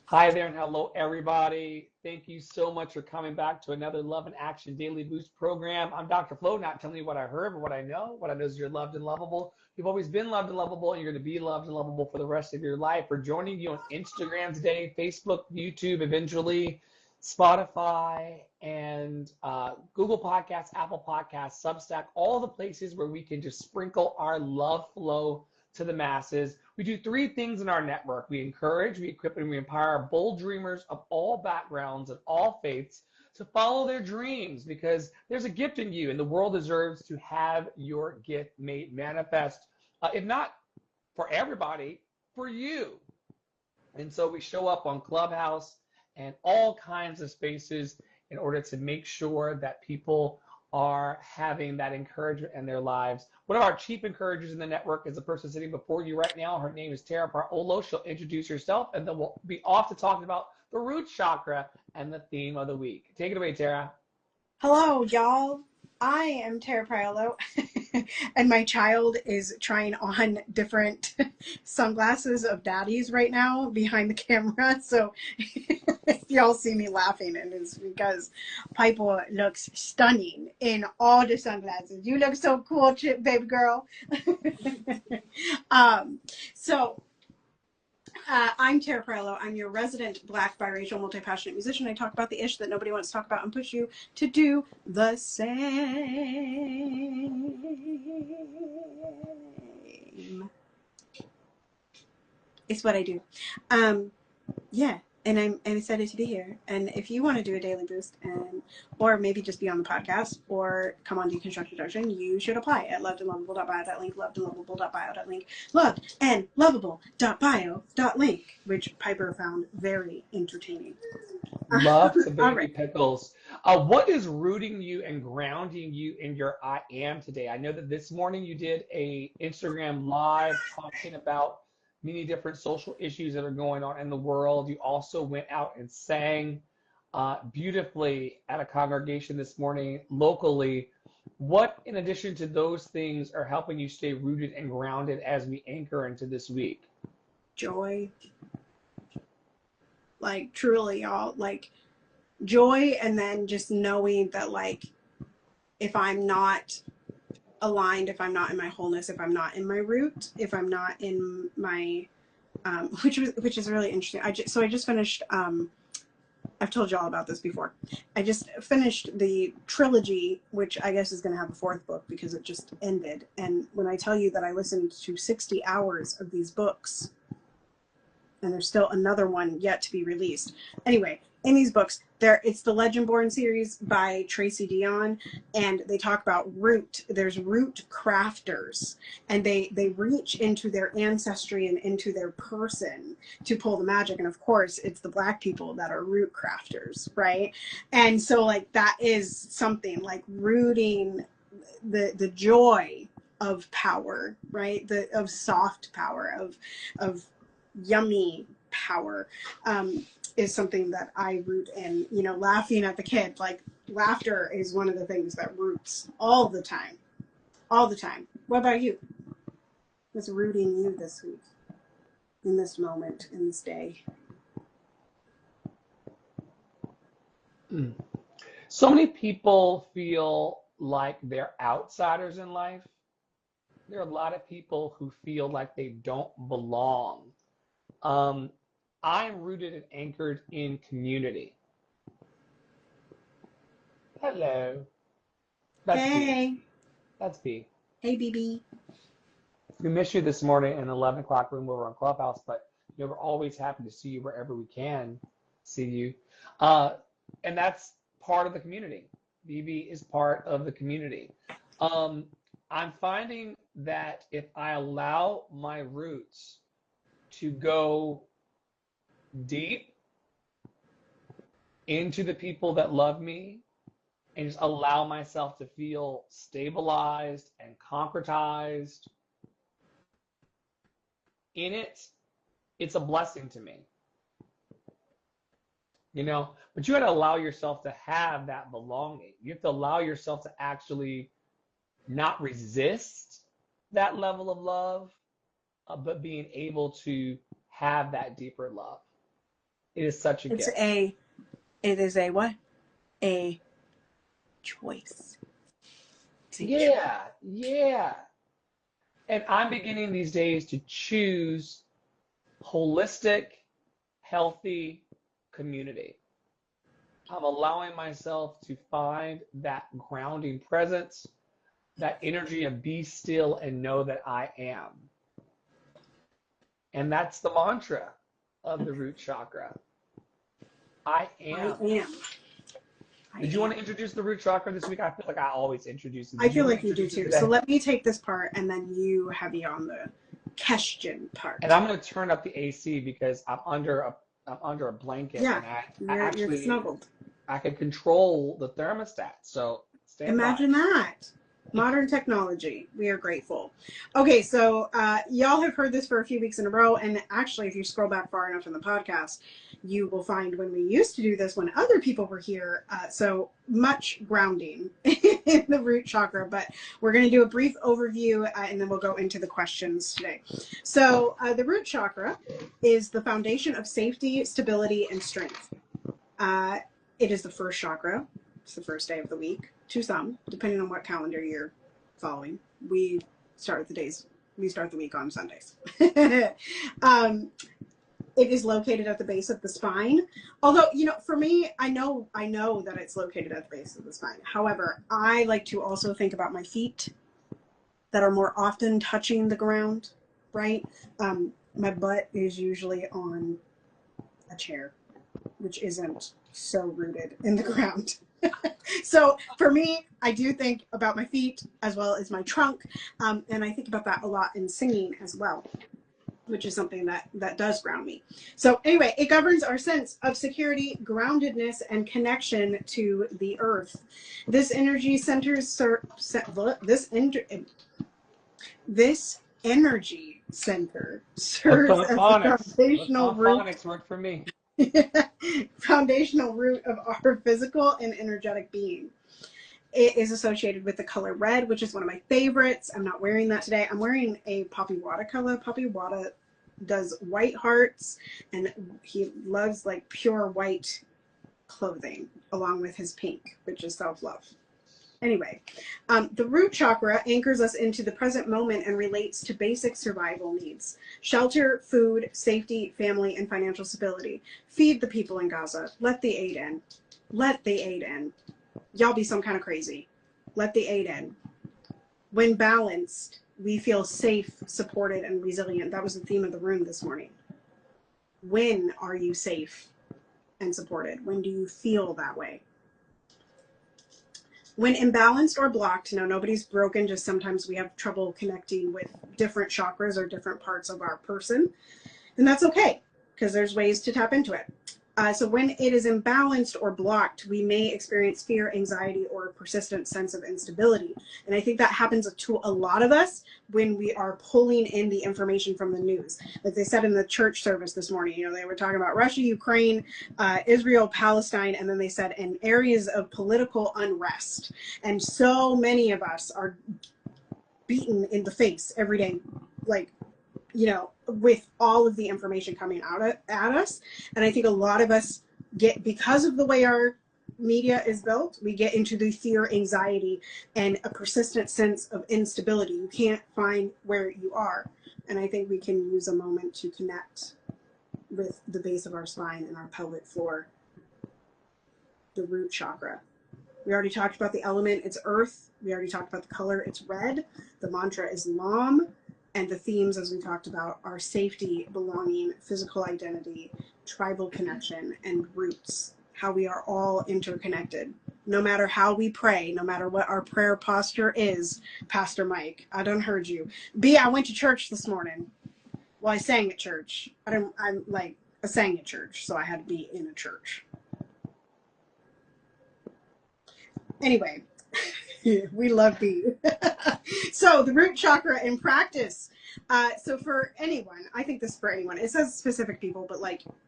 Hi there and hello, everybody. Thank you so much for coming back to another Love and Action Daily Boost program. I'm Dr. Flo, not telling you what I heard, but what I know. What I know is you're loved and lovable. You've always been loved and lovable, and you're going to be loved and lovable for the rest of your life. We're joining you on Instagram today, Facebook, YouTube, eventually, Spotify, and Google Podcasts, Apple Podcasts, Substack, all the places where we can just sprinkle our love flow to the masses. We do three things in our network. We encourage, we equip, and we empower bold dreamers of all backgrounds and all faiths to follow their dreams because there's a gift in you and the world deserves to have your gift made manifest. If not for everybody, for you. And so we show up on Clubhouse and all kinds of spaces in order to make sure that people are having that encouragement in their lives. One of our chief encouragers in the network is the person sitting before you right now. Her name is Tara Parolo. She'll introduce herself, and then we'll be off to talk about the root chakra and the theme of the week. Take it away, Tara. Hello, y'all. I am Tara Priolo, and my child is trying on different sunglasses of daddy's right now behind the camera. So if y'all see me laughing, it is because Piper looks stunning in all the sunglasses. You look so cool, baby girl. um, so I'm Tara Perello. I'm your resident Black, biracial, multi-passionate musician. I talk about the ish that nobody wants to talk about and push you to do the same. It's what I do. Yeah, and I'm excited to be here. And if you want to do a daily boost or maybe just be on the podcast or come on Deconstruction Junction, you should apply at lovedandlovable.bio.link, lovedandlovable.bio.link, lovedandlovable.bio.link, which Piper found very entertaining. Love to All baby right. pickles. What is rooting you and grounding you in your I am today? I know that this morning you did a Instagram live talking about many different social issues that are going on in the world. You also went out and sang beautifully at a congregation this morning locally. What, in addition to those things, are helping you stay rooted and grounded as we anchor into this week? Joy. Like, truly, y'all. Like, joy, and then just knowing that, like, if I'm not aligned, if I'm not in my wholeness, if I'm not in my root, if I'm not in my which is really interesting. I just finished. I've told you all about this before. I just finished the trilogy, which I guess is going to have a fourth book because it just ended. And when I tell you that I listened to 60 hours of these books, and there's still another one yet to be released. Anyway, in these books, it's the Legendborn series by Tracy Dion, and they talk about root. There's root crafters, and they reach into their ancestry and into their person to pull the magic. And of course, it's the Black people that are root crafters, right? And so, like, that is something like rooting the joy of power, right? Of soft power, of yummy power, is something that I root in. You know, laughing at the kid, like, laughter is one of the things that roots all the time. All the time. What about you? What's rooting you this week, in this moment, in this day? So many people feel like they're outsiders in life. There are a lot of people who feel like they don't belong. Um, I'm rooted and anchored in community. Hello. That's B. Hey. That's B. Hey, BB. We miss you this morning in the 11 o'clock room over on Clubhouse, but we're always happy to see you wherever we can see you. And that's part of the community. BB is part of the community. I'm finding that if I allow my roots to go deep into the people that love me and just allow myself to feel stabilized and concretized in it, it's a blessing to me. But you got to allow yourself to have that belonging. You have to allow yourself to actually not resist that level of love, but being able to have that deeper love. It is such a It's gift. it is a what? A choice. It's a choice. Yeah, yeah. And I'm beginning these days to choose holistic, healthy community. I'm allowing myself to find that grounding presence, that energy of be still and know that I am. And that's the mantra of the root chakra. I I am. am. I Did you want am. to introduce the root chakra this week? I feel like I always introduce it. I Did you feel want to like you do introduce it too. So today? let me take this part and then you have you on the question And part. I'm going to turn up the AC because I'm under a blanket Yeah, and I you're actually snuggled. I can control the thermostat. So stand by. Imagine that. Modern technology. We are grateful. Okay, so y'all have heard this for a few weeks in a row. And actually, if you scroll back far enough in the podcast, you will find when we used to do this when other people were here. So much grounding in the root chakra. But we're going to do a brief overview and then we'll go into the questions today. So the root chakra is the foundation of safety, stability, and strength. It is the first chakra. It's the first day of the week to some, depending on what calendar you're following. We start the week on Sundays. It is located at the base of the spine. Although, for me, I know that it's located at the base of the spine. However, I like to also think about my feet that are more often touching the ground, right? My butt is usually on a chair, which isn't so rooted in the ground. So for me, I do think about my feet as well as my trunk. And I think about that a lot in singing as well, which is something that does ground me. So anyway, it governs our sense of security, groundedness, and connection to the earth. This energy centers this energy center serves as the The foundational root phonics work for me. foundational root of our physical and energetic being. It is associated with the color red, which is one of my favorites. I'm not wearing that today. I'm wearing a Poppy Wada color. Poppy Wada does white hearts, and he loves like pure white clothing along with his pink, which is self-love. Anyway, the root chakra anchors us into the present moment and relates to basic survival needs: shelter, food, safety, family, and financial stability. Feed the people in Gaza. Let the aid in. Let the aid in. Y'all be some kind of crazy. Let the aid in. When balanced, we feel safe, supported, and resilient. That was the theme of the room this morning. When are you safe and supported? When do you feel that way? When imbalanced or blocked, no, nobody's broken, just sometimes we have trouble connecting with different chakras or different parts of our person. And that's okay, because there's ways to tap into it. So when it is imbalanced or blocked, we may experience fear, anxiety, or a persistent sense of instability. And I think that happens to a lot of us when we are pulling in the information from the news. Like they said in the church service this morning, they were talking about Russia, Ukraine, Israel, Palestine, and then they said in areas of political unrest. And so many of us are beaten in the face every day, like, with all of the information coming out at us. And I think a lot of us because of the way our media is built, we get into the fear, anxiety, and a persistent sense of instability. You can't find where you are. And I think we can use a moment to connect with the base of our spine and our pelvic floor, the root chakra. We already talked about the element, it's earth. We already talked about the color, it's red. The mantra is LAM. And the themes, as we talked about, are safety, belonging, physical identity, tribal connection, and roots. How we are all interconnected. No matter how we pray, no matter what our prayer posture is, Pastor Mike, I done heard you. I went to church this morning. Well, I sang at church. I sang at church, so I had to be in a church. Anyway, we love B. So the root chakra in practice. So for anyone, I think this is for anyone. It says specific people, but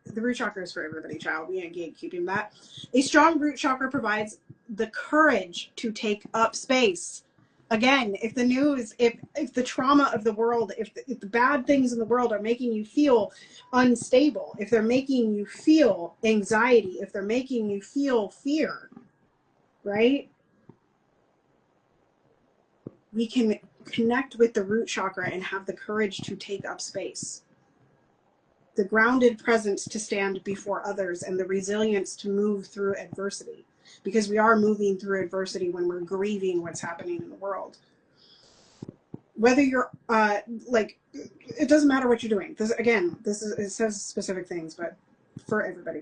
the root chakra is for everybody, child. We ain't gatekeeping that. A strong root chakra provides the courage to take up space. Again, if the news, if the trauma of the world, if the bad things in the world are making you feel unstable, if they're making you feel anxiety, if they're making you feel fear, right? We can connect with the root chakra and have the courage to take up space. The grounded presence to stand before others, and the resilience to move through adversity, because we are moving through adversity when we're grieving what's happening in the world. Whether you're like, it doesn't matter what you're doing. This, again, this is, it says specific things, but for everybody,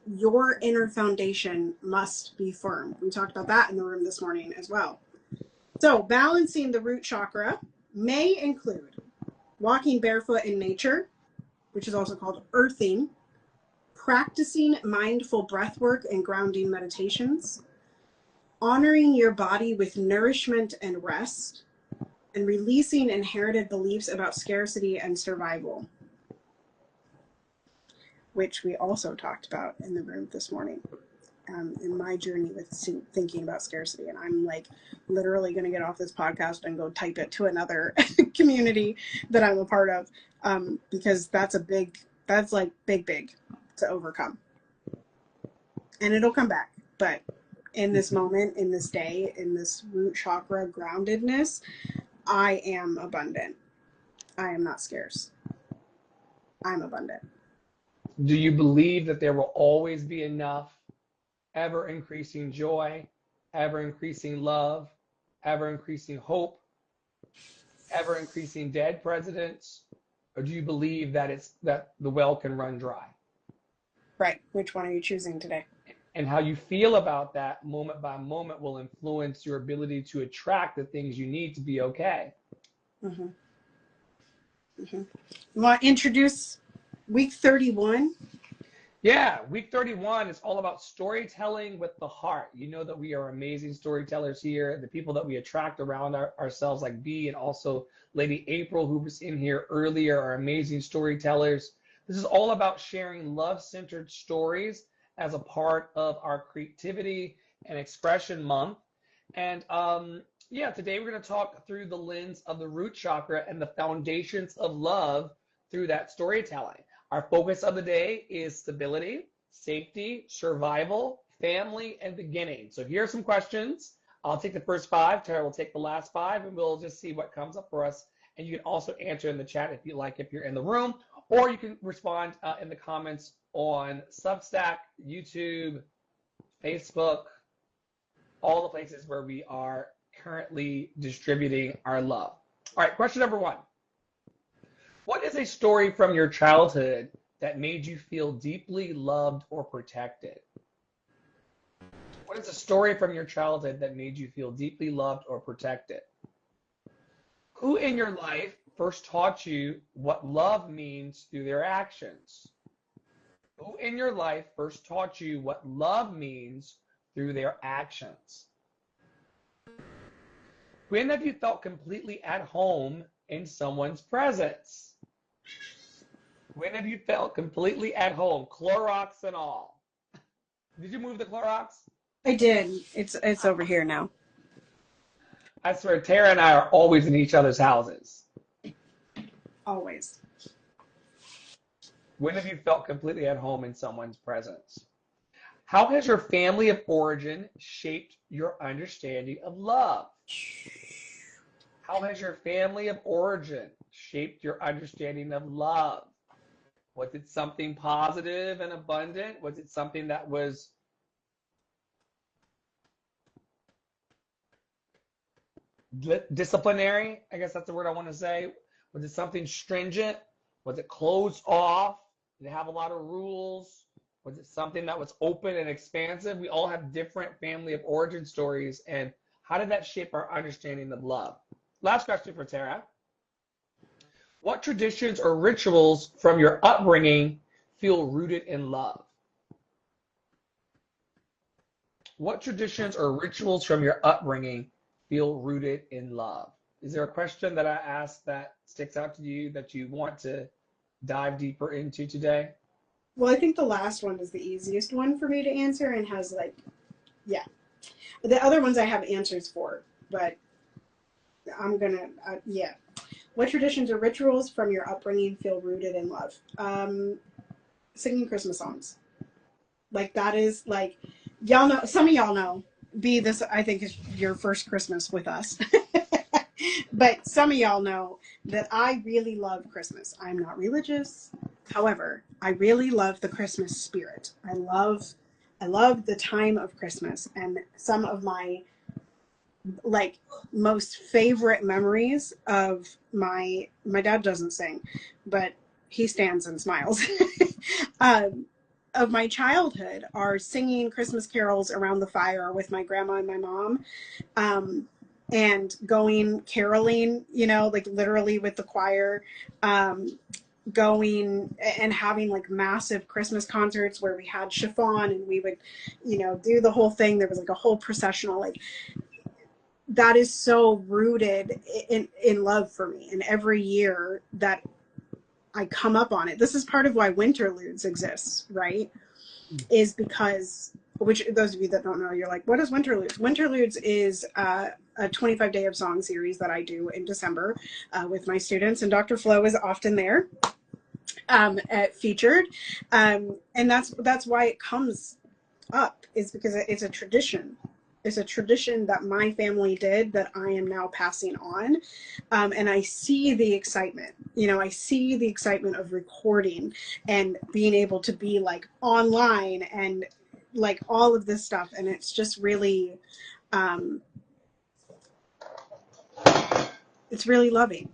your inner foundation must be firm. We talked about that in the room this morning as well. So balancing the root chakra may include walking barefoot in nature, which is also called earthing, practicing mindful breath work and grounding meditations, honoring your body with nourishment and rest, and releasing inherited beliefs about scarcity and survival, which we also talked about in the room this morning. In my journey with thinking about scarcity. And I'm like literally going to get off this podcast and go type it to another community that I'm a part of, because that's like big to overcome. And it'll come back. But in this moment, in this day, in this root chakra groundedness, I am abundant. I am not scarce. I'm abundant. Do you believe that there will always be enough ever increasing joy, ever increasing love, ever increasing hope, ever increasing dead presidents? Or do you believe that the well can run dry? Right. Which one are you choosing today? And how you feel about that moment by moment will influence your ability to attract the things you need to be okay. Mm-hmm. Mm-hmm. You want to introduce week 31? Yeah, week 31 is all about storytelling with the heart. You know that we are amazing storytellers here. The people that we attract around ourselves, like Bee and also Lady April, who was in here earlier, are amazing storytellers. This is all about sharing love-centered stories as a part of our creativity and expression month. And yeah, today we're going to talk through the lens of the root chakra and the foundations of love through that storytelling. Our focus of the day is stability, safety, survival, family, and beginning. So here are some questions. I'll take the first 5. Tara will take the last 5, and we'll just see what comes up for us. And you can also answer in the chat if you like, if you're in the room, or you can respond in the comments on Substack, YouTube, Facebook, all the places where we are currently distributing our love. All right, question number 1. What is a story from your childhood that made you feel deeply loved or protected? What is a story from your childhood that made you feel deeply loved or protected? Who in your life first taught you what love means through their actions? Who in your life first taught you what love means through their actions? When have you felt completely at home in someone's presence? When have you felt completely at home, Clorox and all? Did you move the Clorox? I did. It's over here now. I swear, Tara and I are always in each other's houses. Always. When have you felt completely at home in someone's presence? How has your family of origin shaped your understanding of love? How has your family of origin shaped your understanding of love? Was it something positive and abundant? Was it something that was disciplinary? I guess that's the word I want to say. Was it something stringent? Was it closed off? Did it have a lot of rules? Was it something that was open and expansive? We all have different family of origin stories. And how did that shape our understanding of love? Last question for Tara. What traditions or rituals from your upbringing feel rooted in love? What traditions or rituals from your upbringing feel rooted in love? Is there a question that I asked that sticks out to you that you want to dive deeper into today? Well, I think the last one is the easiest one for me to answer and has like, yeah. The other ones I have answers for, but I'm gonna, yeah. What traditions or rituals from your upbringing feel rooted in love? Singing Christmas songs. Like that is like, y'all know, some of y'all know, this I think is your first Christmas with us. But some of y'all know that I really love Christmas. I'm not religious. However, I really love the Christmas spirit. I love the time of Christmas, and some of my like most favorite memories of my dad doesn't sing, but he stands and smiles. um, of my childhood are singing Christmas carols around the fire with my grandma and my mom, and going caroling, you know, like literally with the choir, going and having like massive Christmas concerts where we had chiffon and we would, you know, do the whole thing. There was like a whole processional, like that is so rooted in love for me. And every year that I come up on it, this is part of why Winterludes exists, right? Is because, which those of you that don't know, you're like, what is Winterludes? Winterludes is a 25 day of song series that I do in December with my students, and Dr. Flo is often there featured, and that's why it comes up, is because it's a tradition. It's a tradition that my family did that I am now passing on. And I see the excitement, you know, I see the excitement of recording and being able to be like online and like all of this stuff. And it's just really, it's really loving.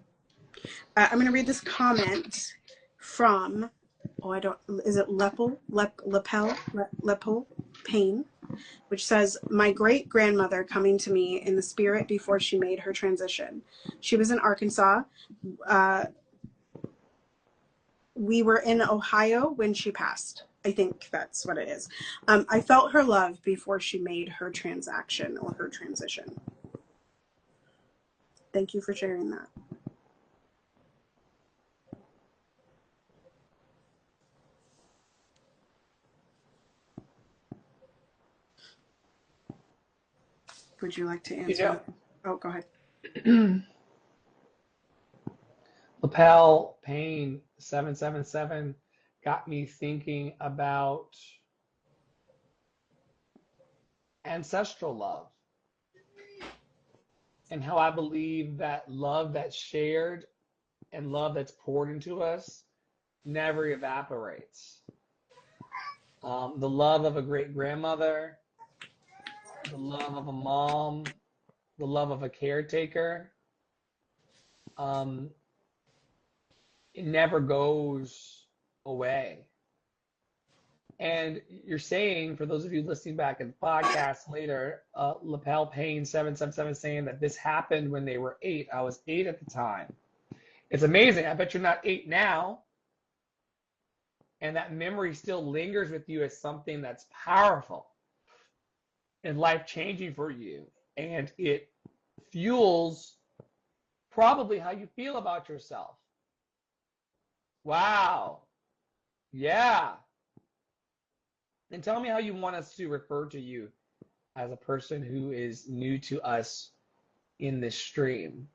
I'm going to read this comment from, is it Lepel Pain, which says, my great grandmother coming to me in the spirit before she made her transition. She was in Arkansas. We were in Ohio when she passed. I think that's what it is. I felt her love before she made her transaction or her transition. Thank you for sharing that. Would you like to answer? You Oh, go ahead. Lapel Pain 777 got me thinking about ancestral love and how I believe that love that's shared and love that's poured into us never evaporates. The love of a great grandmother, the love of a mom, the love of a caretaker, it never goes away. And you're saying, for those of you listening back in the podcast later, Lapel Payne 777 saying that this happened when they were 8. I was 8 at the time. It's amazing. I bet you're not 8 now. And that memory still lingers with you as something that's powerful and life-changing for you. And it fuels probably how you feel about yourself. Wow. Yeah. And tell me how you want us to refer to you as a person who is new to us in this stream.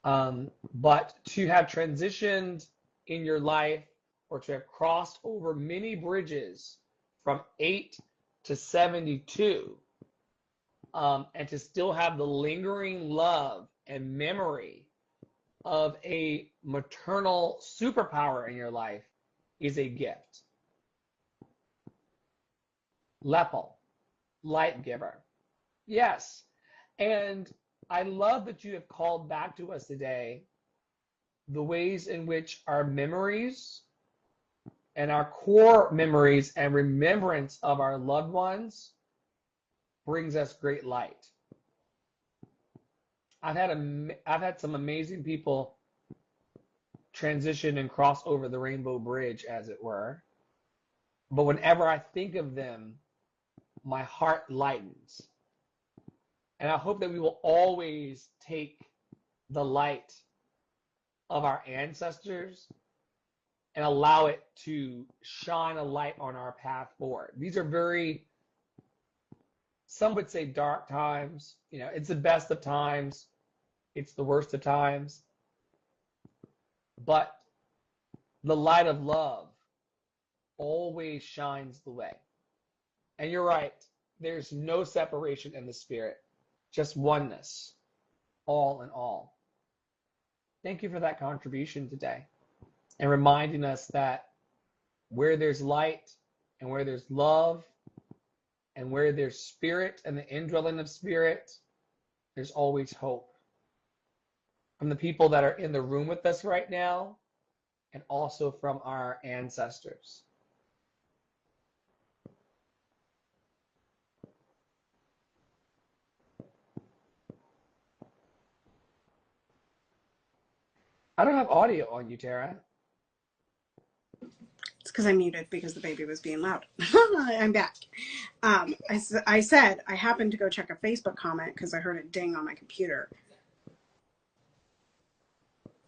But to have transitioned in your life or to have crossed over many bridges from 8 to 72, and to still have the lingering love and memory of a maternal superpower in your life is a gift. Lepel, light giver. Yes. And I love that you have called back to us today the ways in which our memories and our core memories and remembrance of our loved ones brings us great light. I've had some amazing people transition and cross over the rainbow bridge, as it were. But whenever I think of them, my heart lightens. And I hope that we will always take the light of our ancestors and allow it to shine a light on our path forward. These are very some would say dark times. You know, it's the best of times, it's the worst of times, but the light of love always shines the way. And you're right, there's no separation in the spirit, just oneness, all in all. Thank you for that contribution today and reminding us that where there's light and where there's love and where there's spirit and the indwelling of spirit, there's always hope. From the people that are in the room with us right now, and also from our ancestors. I don't have audio on you, Tara. It's because I muted because the baby was being loud. I'm back. I said I happened to go check a Facebook comment because I heard it ding on my computer.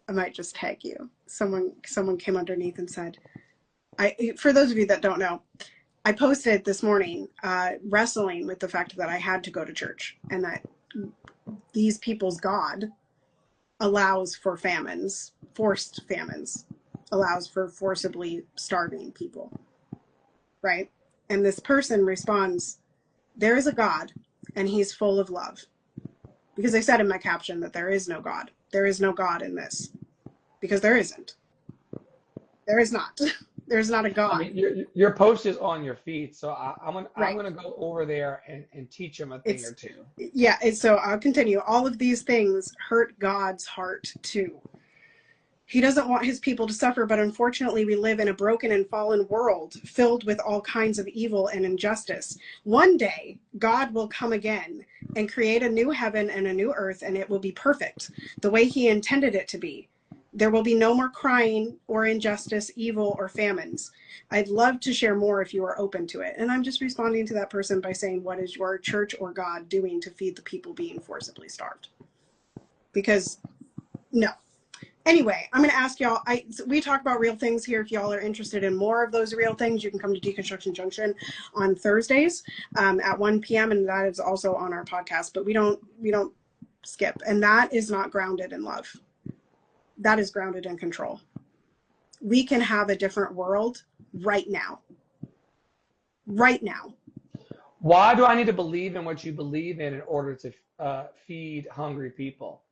I might just tag you. Someone came underneath and said, for those of you that don't know, I posted this morning wrestling with the fact that I had to go to church and that these people's God allows for famines, forced famines, allows for forcibly starving people, right? And this person responds, there is a God and he's full of love. Because I said in my caption that there is no God. There is no God in this. Because there isn't. There is not. There's not a God. I mean, your post is on your feed, so I'm Right. gonna go over there and teach them a thing or two. Yeah, so I'll continue. All of these things hurt God's heart too. He doesn't want his people to suffer, but unfortunately we live in a broken and fallen world filled with all kinds of evil and injustice. One day, God will come again and create a new heaven and a new earth, and it will be perfect, the way he intended it to be. There will be no more crying or injustice, evil, or famines. I'd love to share more if you are open to it. And I'm just responding to that person by saying, what is your church or God doing to feed the people being forcibly starved? Because, no. Anyway, I'm going to ask y'all, we talk about real things here. If y'all are interested in more of those real things, you can come to Deconstruction Junction on Thursdays at 1 p.m. And that is also on our podcast, but we don't skip. And that is not grounded in love. That is grounded in control. We can have a different world right now. Right now. Why do I need to believe in what you believe in order to feed hungry people?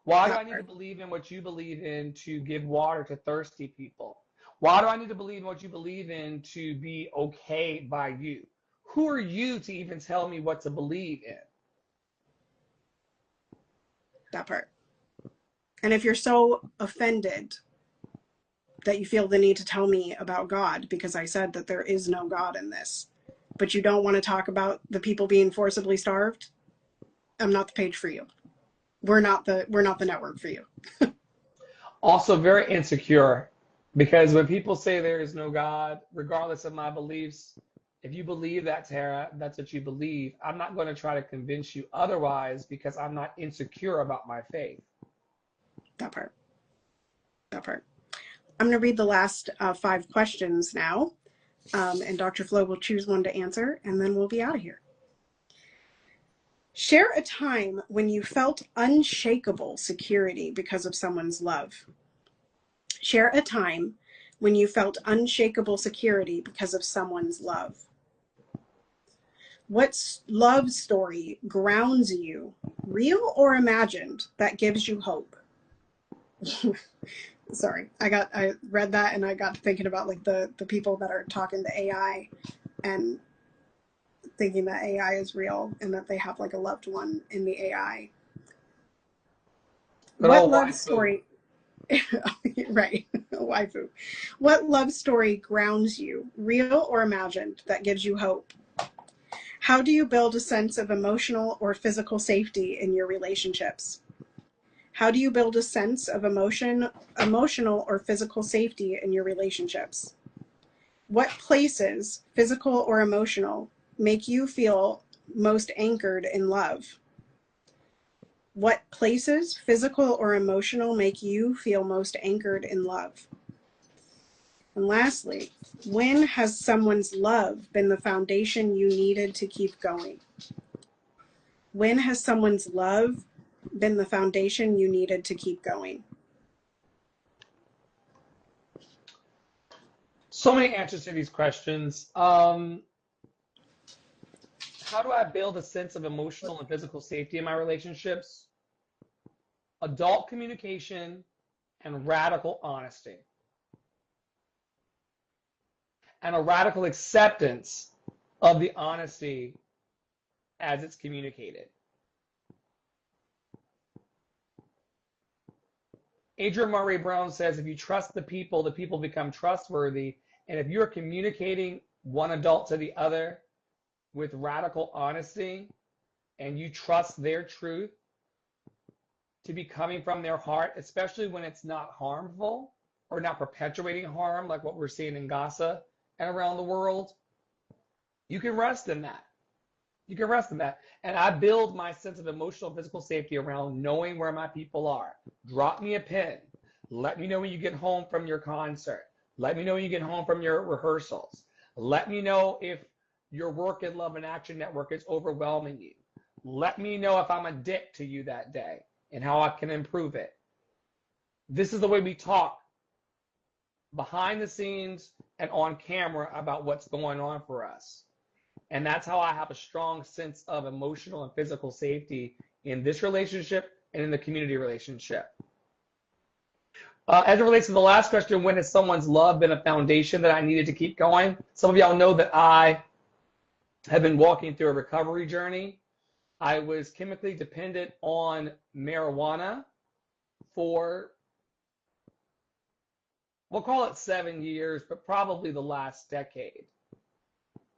Why do I need to believe in what you believe in to give water to thirsty people? Why do I need to believe in what you believe in to be okay by you? Who are you to even tell me what to believe in? That part. And if you're so offended that you feel the need to tell me about God because I said that there is no God in this, but you don't want to talk about the people being forcibly starved, I'm not the page for you. We're not the network for you. Also very insecure, because when people say there is no God, regardless of my beliefs, if you believe that, Tara, that's what you believe. I'm not going to try to convince you otherwise because I'm not insecure about my faith. That part. I'm going to read the last 5 questions now, and Dr. Flo will choose one to answer, and then we'll be out of here. Share a time when you felt unshakable security because of someone's love. Share a time when you felt unshakable security because of someone's love. What love story grounds you, real or imagined, that gives you hope? Sorry, I read that and I got to thinking about like the people that are talking to AI and thinking that AI is real and that they have like a loved one in the AI. What love story? Right, waifu. What love story grounds you, real or imagined, that gives you hope? How do you build a sense of emotional or physical safety in your relationships? How do you build a sense of emotional or physical safety in your relationships? What places, physical or emotional, make you feel most anchored in love? What places, physical or emotional, make you feel most anchored in love? And lastly, when has someone's love been the foundation you needed to keep going? When has someone's love been the foundation you needed to keep going? So many answers to these questions. How do I build a sense of emotional and physical safety in my relationships? Adult communication and radical honesty, and a radical acceptance of the honesty as it's communicated. Adrian Murray Brown says, if you trust the people become trustworthy. And if you're communicating one adult to the other with radical honesty, and you trust their truth to be coming from their heart, especially when it's not harmful or not perpetuating harm like what we're seeing in Gaza and around the world, you can rest in that. You can rest in that. And I build my sense of emotional and physical safety around knowing where my people are. Drop me a pin. Let me know when you get home from your concert. Let me know when you get home from your rehearsals. Let me know if your work at Love and Action Network is overwhelming you. Let me know if I'm a dick to you that day and how I can improve it. This is the way we talk behind the scenes and on camera about what's going on for us. And that's how I have a strong sense of emotional and physical safety in this relationship and in the community relationship. As it relates to the last question, when has someone's love been a foundation that I needed to keep going? Some of y'all know that I have been walking through a recovery journey. I was chemically dependent on marijuana for, we'll call it 7 years, but probably the last decade.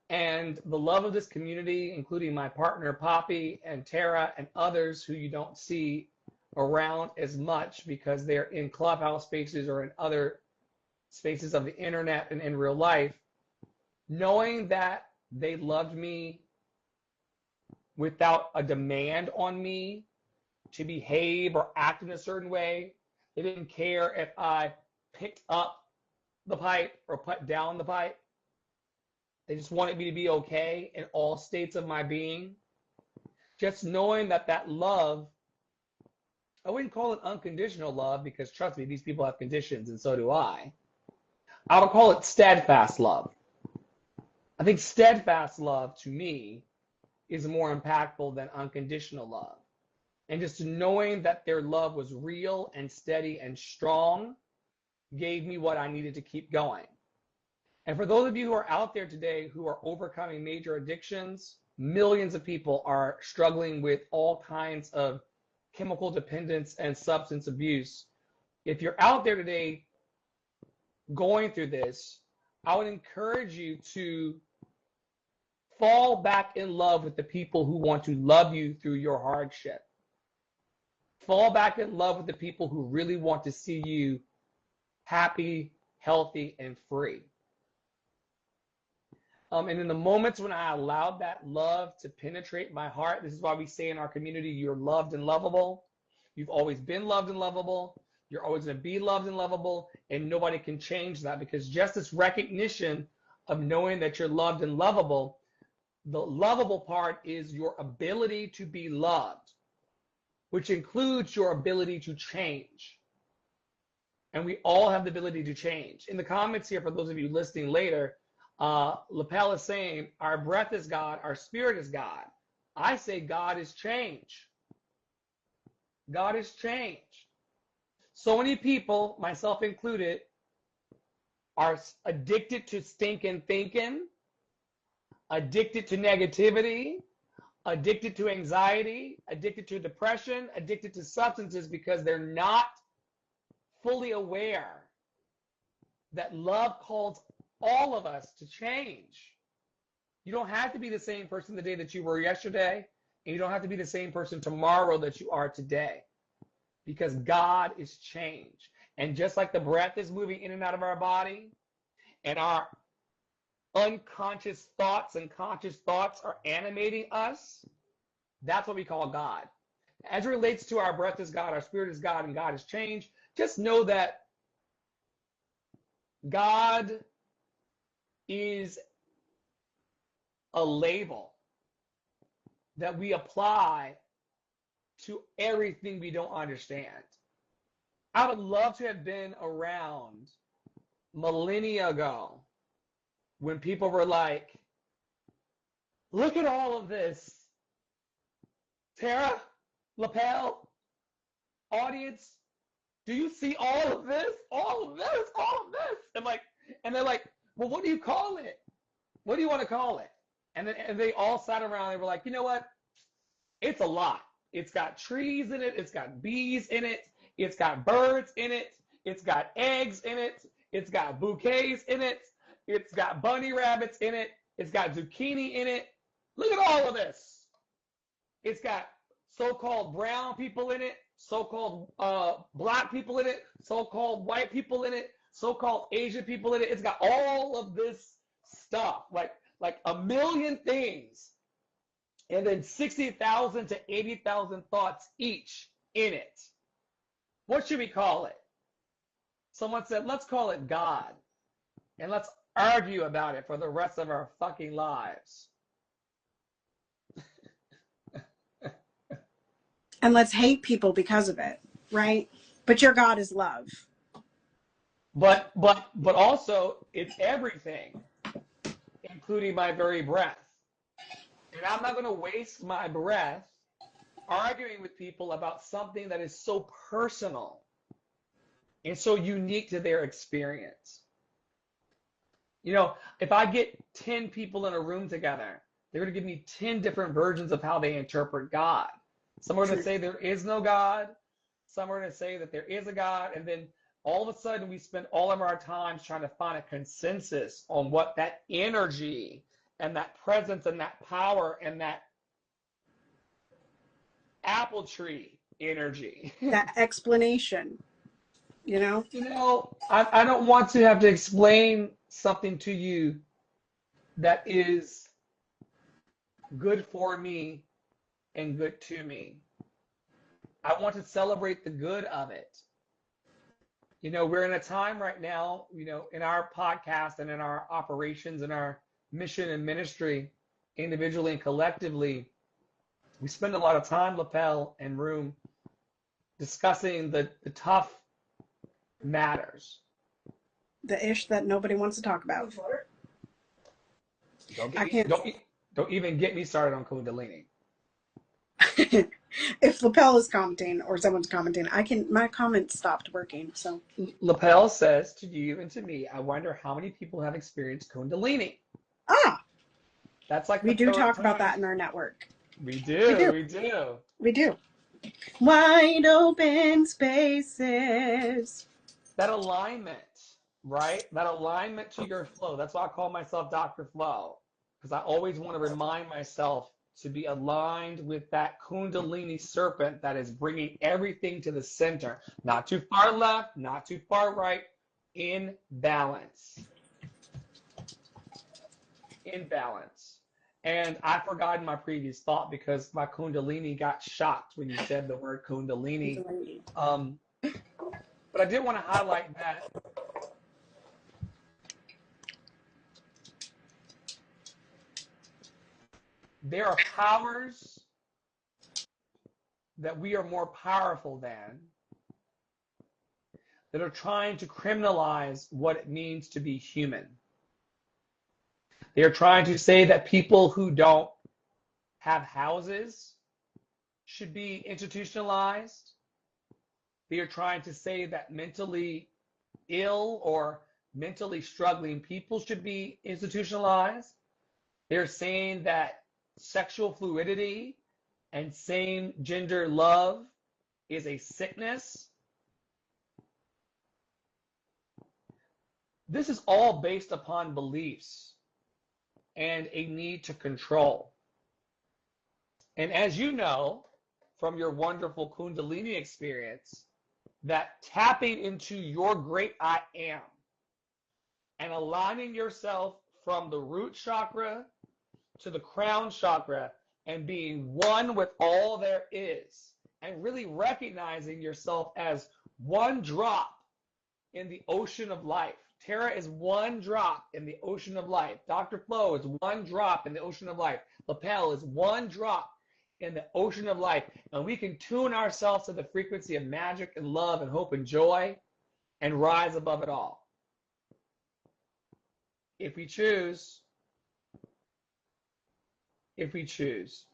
And the love of this community, including my partner, Poppy, and Tara, and others who you don't see around as much because they're in clubhouse spaces or in other spaces of the internet and in real life, knowing that they loved me without a demand on me to behave or act in a certain way. They didn't care if I picked up the pipe or put down the pipe. They just wanted me to be okay in all states of my being. Just knowing that that love, I wouldn't call it unconditional love because trust me, these people have conditions and so do I. I would call it steadfast love. I think steadfast love to me is more impactful than unconditional love. And just knowing that their love was real and steady and strong gave me what I needed to keep going. And for those of you who are out there today who are overcoming major addictions, millions of people are struggling with all kinds of chemical dependence and substance abuse. If you're out there today going through this, I would encourage you to fall back in love with the people who want to love you through your hardship. Fall back in love with the people who really want to see you happy, healthy, and free. And in the moments when I allowed that love to penetrate my heart, this is why we say in our community, you're loved and lovable. You've always been loved and lovable. You're always going to be loved and lovable, and nobody can change that, because just this recognition of knowing that you're loved and lovable, the lovable part is your ability to be loved, which includes your ability to change. And we all have the ability to change. In the comments here, for those of you listening later, Lapel is saying, our breath is God, our spirit is God. I say God is change. God is change. So many people, myself included, are addicted to stinking thinking, addicted to negativity, addicted to anxiety, addicted to depression, addicted to substances because they're not fully aware that love calls all of us to change. You don't have to be the same person the day that you were yesterday, and you don't have to be the same person tomorrow that you are today, because God is change. And just like the breath is moving in and out of our body, and our unconscious thoughts and conscious thoughts are animating us, that's what we call God. As it relates to our breath is God, our spirit is God, and God is change, just know that God is a label. that we apply to everything we don't understand. I would love to have been around millennia ago when people were like, look at all of this. Tara, Lapel, audience, do you see all of this? All of this, all of this. And they're like, well, what do you call it? What do you want to call it? And they all sat around and they were like, you know what? It's a lot. It's got trees in it. It's got bees in it. It's got birds in it. It's got eggs in it. It's got bouquets in it. It's got bunny rabbits in it. It's got zucchini in it. Look at all of this. It's got so-called brown people in it, so-called black people in it, so-called white people in it, so-called Asian people in it. It's got all of this stuff, like a million things, and then 60,000 to 80,000 thoughts each in it. What should we call it? Someone said, let's call it God, and let's argue about it for the rest of our fucking lives. And let's hate people because of it, right? But your God is love. But also it's everything, including my very breath. And I'm not going to waste my breath arguing with people about something that is so personal and so unique to their experience. You know, if I get 10 people in a room together, they're going to give me 10 different versions of how they interpret God. Some are going to say there is no God. Some are going to say that there is a God. And then all of a sudden we spend all of our time trying to find a consensus on what that energy and that presence and that power and that apple tree energy. That explanation, you know? You know, I don't want to have to explain something to you that is good for me and good to me. I want to celebrate the good of it. You know, we're in a time right now, you know, in our podcast and in our operations and our mission and ministry, individually and collectively, we spend a lot of time, Lapel and Room, discussing the tough matters. The ish that nobody wants to talk about. Don't even get me started on Kundalini. If Lapel is commenting or someone's commenting, my comments stopped working. So Lapel says to you and to me, I wonder how many people have experienced Kundalini. That's like we do talk about that in our network. We do. Wide open spaces. That alignment, right? That alignment to your flow. That's why I call myself Dr. Flow, because I always want to remind myself to be aligned with that Kundalini serpent that is bringing everything to the center. Not too far left, not too far right, in balance. In balance. And I forgot my previous thought because my Kundalini got shocked when you said the word Kundalini. But I did want to highlight that there are powers that we are more powerful than that are trying to criminalize what it means to be human. They are trying to say that people who don't have houses should be institutionalized. They are trying to say that mentally ill or mentally struggling people should be institutionalized. They're saying that sexual fluidity and same gender love is a sickness. This is all based upon beliefs and a need to control. And as you know from your wonderful Kundalini experience, that tapping into your great I am and aligning yourself from the root chakra to the crown chakra and being one with all there is and really recognizing yourself as one drop in the ocean of life. Tara is one drop in the ocean of life. Dr. Flo is one drop in the ocean of life. Lapel is one drop in the ocean of life, and we can tune ourselves to the frequency of magic and love and hope and joy and rise above it all. If we choose, if we choose.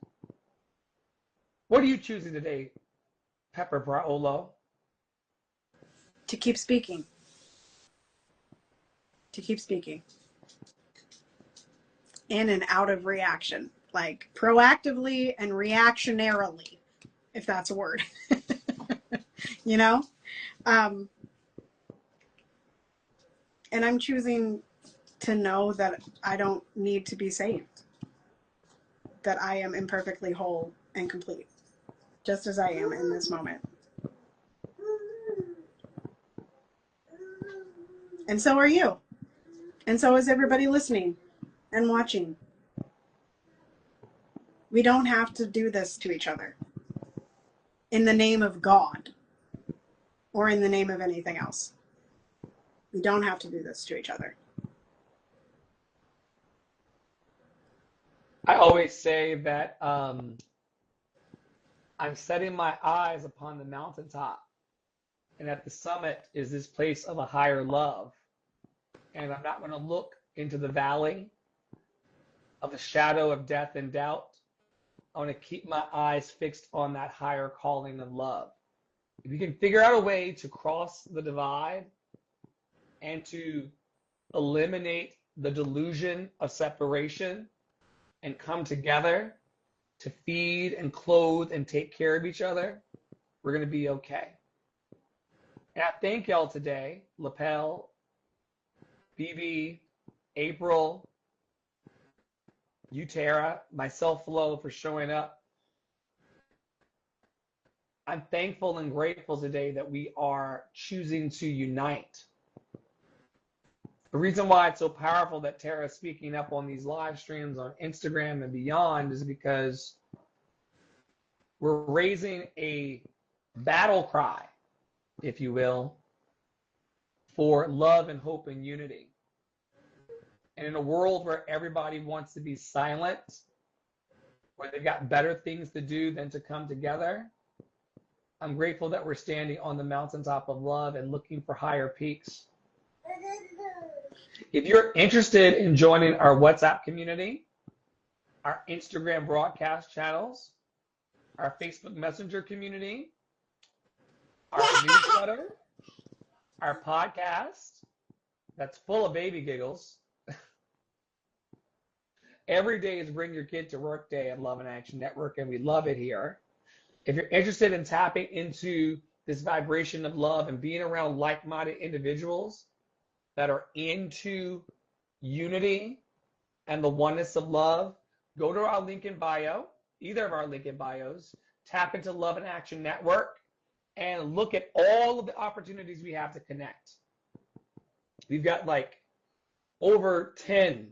What are you choosing today, Pepper Braolo? To keep speaking. To keep speaking. In and out of reaction. Like proactively and reactionarily, if that's a word. You know? And I'm choosing to know that I don't need to be saved. That I am imperfectly whole and complete. Just as I am in this moment. And so are you. And so is everybody listening and watching. We don't have to do this to each other. In the name of God. Or in the name of anything else. We don't have to do this to each other. I always say that I'm setting my eyes upon the mountaintop. And at the summit is this place of a higher love. And I'm not going to look into the valley of the shadow of death and doubt. I want to keep my eyes fixed on that higher calling of love. If you can figure out a way to cross the divide and to eliminate the delusion of separation and come together to feed and clothe and take care of each other, we're going to be okay. And I thank y'all today, Lapel, BB, April, you, Tara, myself, Flo, for showing up. I'm thankful and grateful today that we are choosing to unite. The reason why it's so powerful that Tara is speaking up on these live streams on Instagram and beyond is because we're raising a battle cry, if you will, for love and hope and unity. And in a world where everybody wants to be silent, where they've got better things to do than to come together, I'm grateful that we're standing on the mountaintop of love and looking for higher peaks. If you're interested in joining our WhatsApp community, our Instagram broadcast channels, our Facebook Messenger community, our newsletter, our podcast, that's full of baby giggles. Every day is Bring Your Kid to Work Day at Love in Action Network, and we love it here. If you're interested in tapping into this vibration of love and being around like-minded individuals that are into unity and the oneness of love, go to our link in bio, either of our link in bios, tap into Love in Action Network, and look at all of the opportunities we have to connect. We've got like over 10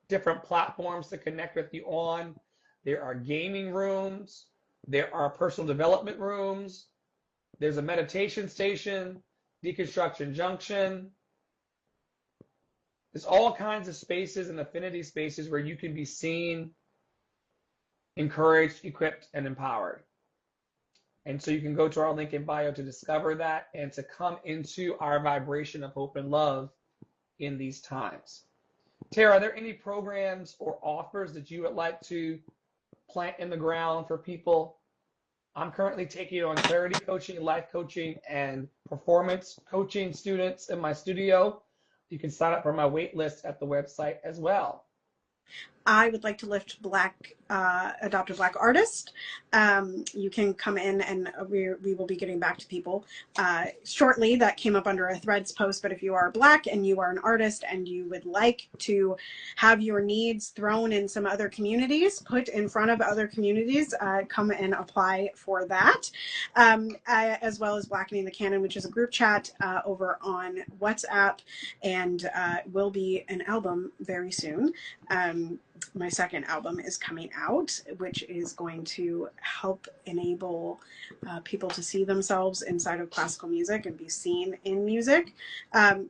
different platforms to connect with you on. There are gaming rooms. There are personal development rooms. There's a meditation station, deconstruction junction. There's all kinds of spaces and affinity spaces where you can be seen, encouraged, equipped, and empowered. And so you can go to our link in bio to discover that and to come into our vibration of hope and love in these times. Tara, are there any programs or offers that you would like to plant in the ground for people? I'm currently taking on clarity coaching, life coaching, and performance coaching students in my studio. You can sign up for my wait list at the website as well. I would like to lift adopt a Black artist. You can come in and we will be getting back to people shortly. That came up under a Threads post, but if you are Black and you are an artist and you would like to have your needs thrown in some other communities, put in front of other communities, come and apply for that. As well as Blackening the Canon, which is a group chat over on WhatsApp, and will be an album very soon. My second album is coming out, which is going to help enable people to see themselves inside of classical music and be seen in music,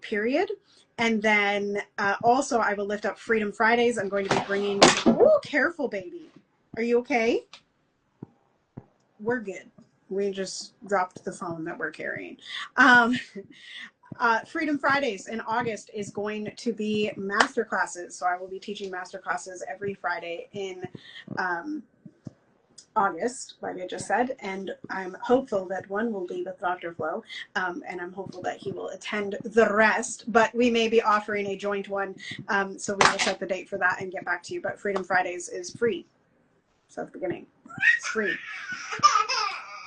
period. And then also I will lift up Freedom Fridays. I'm going to be bringing, oh, careful, baby. Are you okay? we're good. We just dropped the phone that we're carrying. Freedom Fridays in August is going to be master classes. So I will be teaching master classes every Friday in August, like I just said, and I'm hopeful that one will be with Dr. Flo, and I'm hopeful that he will attend the rest, but we may be offering a joint one, so we will set the date for that and get back to you. But Freedom Fridays is free. So at the beginning, it's free.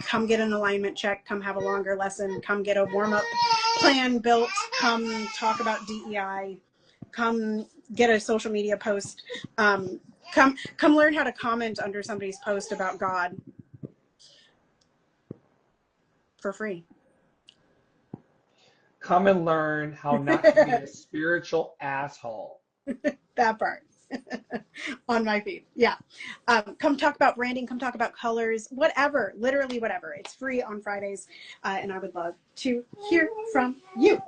Come get an alignment check, come have a longer lesson, come get a warm-up plan built, come talk about DEI, come get a social media post, come learn how to comment under somebody's post about God for free. Come and learn how not to be a spiritual asshole. That part. On my feed. Yeah. Come talk about branding, come talk about colors, whatever, literally whatever. It's free on Fridays, and I would love to hear from you.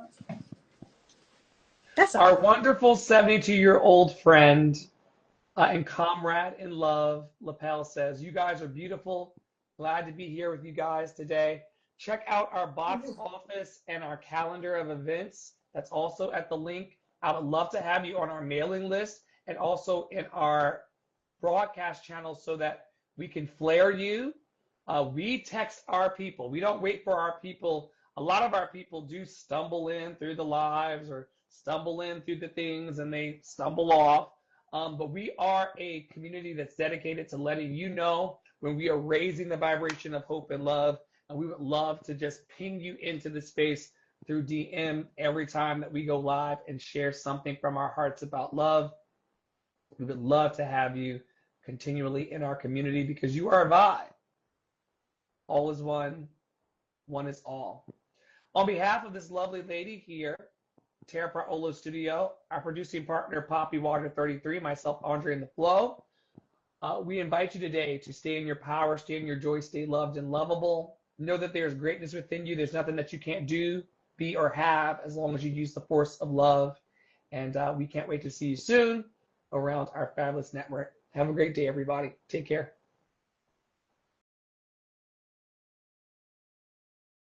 That's all. Our wonderful 72-year-old friend and comrade in love, Lapel, says, you guys are beautiful. Glad to be here with you guys today. Check out our box office and our calendar of events. That's also at the link. I would love to have you on our mailing list and also in our broadcast channel so that we can flare you. We text our people. We don't wait for our people. A lot of our people do stumble in through the lives or stumble in through the things and they stumble off. But we are a community that's dedicated to letting you know when we are raising the vibration of hope and love. And we would love to just ping you into the space through DM every time that we go live and share something from our hearts about love. We would love to have you continually in our community because you are a vibe. All is one, one is all. On behalf of this lovely lady here, Tara Praolo Studio, our producing partner, Poppy Water 33, myself, Andre and the Flow, we invite you today to stay in your power, stay in your joy, stay loved and lovable. Know that there's greatness within you. There's nothing that you can't do, be, or have as long as you use the force of love. And we can't wait to see you soon around our fabulous network. Have a great day, everybody. Take care.